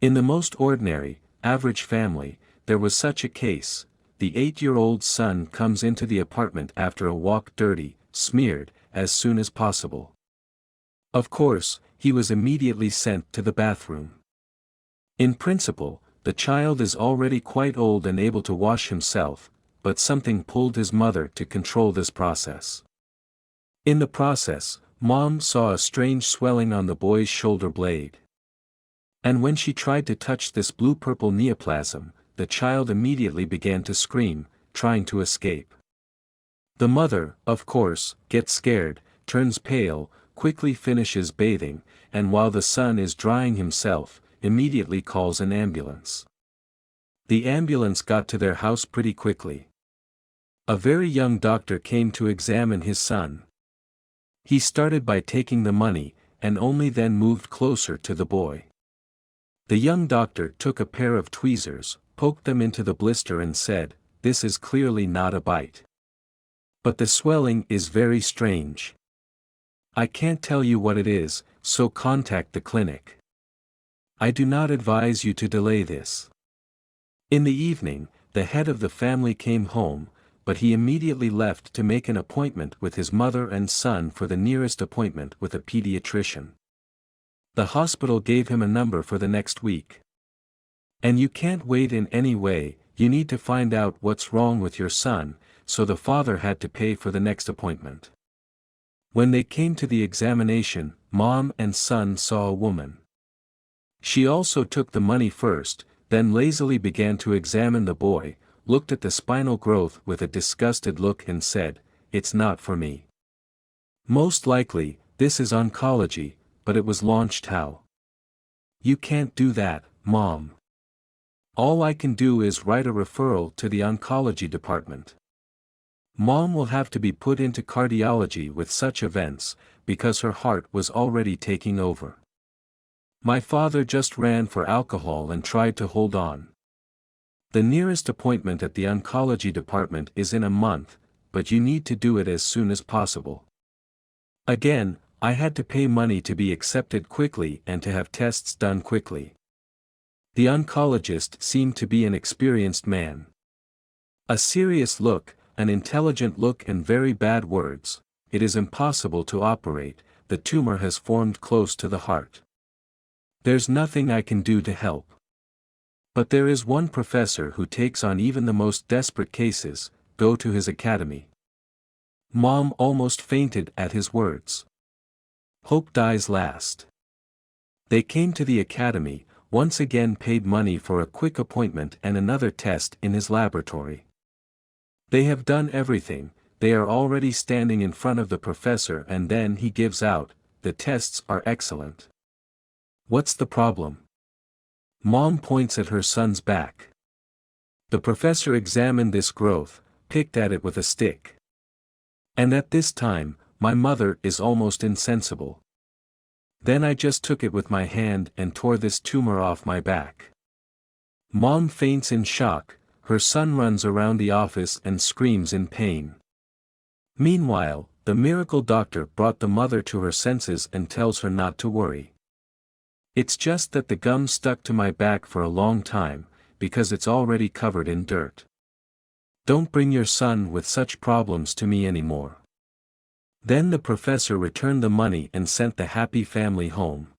In the most ordinary, average family, there was such a case. The 8-year-old son comes into the apartment after a walk dirty, smeared, as soon as possible. Of course, he was immediately sent to the bathroom. In principle, the child is already quite old and able to wash himself, but something pulled his mother to control this process. In the process, Mom saw a strange swelling on the boy's shoulder blade. And when she tried to touch this blue-purple neoplasm, the child immediately began to scream, trying to escape. The mother, of course, gets scared, turns pale, quickly finishes bathing, and while the son is drying himself, immediately calls an ambulance. The ambulance got to their house pretty quickly. A very young doctor came to examine his son. He started by taking the money, and only then moved closer to the boy. The young doctor took a pair of tweezers, poked them into the blister and said, "This is clearly not a bite. But the swelling is very strange. I can't tell you what it is, so contact the clinic. I do not advise you to delay this." In the evening, the head of the family came home, but he immediately left to make an appointment with his mother and son for the nearest appointment with a pediatrician. The hospital gave him a number for the next week. And you can't wait in any way, you need to find out what's wrong with your son, so the father had to pay for the next appointment. When they came to the examination, Mom and son saw a woman. She also took the money first, then lazily began to examine the boy, looked at the spinal growth with a disgusted look and said, "It's not for me. Most likely, this is oncology, but it was launched how? You can't do that, Mom. All I can do is write a referral to the oncology department. Mom will have to be put into cardiology with such events, because her heart was already taking over. My father just ran for alcohol and tried to hold on. The nearest appointment at the oncology department is in a month, but you need to do it as soon as possible." Again, I had to pay money to be accepted quickly and to have tests done quickly. The oncologist seemed to be an experienced man. A serious look, an intelligent look and very bad words. "It is impossible to operate, the tumor has formed close to the heart. There's nothing I can do to help. But there is one professor who takes on even the most desperate cases, go to his academy." Mom almost fainted at his words. Hope dies last. They came to the academy, once again paid money for a quick appointment and another test in his laboratory. They have done everything, they are already standing in front of the professor and then he gives out, "The tests are excellent." "What's the problem?" Mom points at her son's back. The professor examined this growth, picked at it with a stick. And at this time, my mother is almost insensible. Then I just took it with my hand and tore this tumor off my back. Mom faints in shock, her son runs around the office and screams in pain. Meanwhile, the miracle doctor brought the mother to her senses and tells her not to worry. "It's just that the gum stuck to my back for a long time, because it's already covered in dirt. Don't bring your son with such problems to me anymore." Then the professor returned the money and sent the happy family home.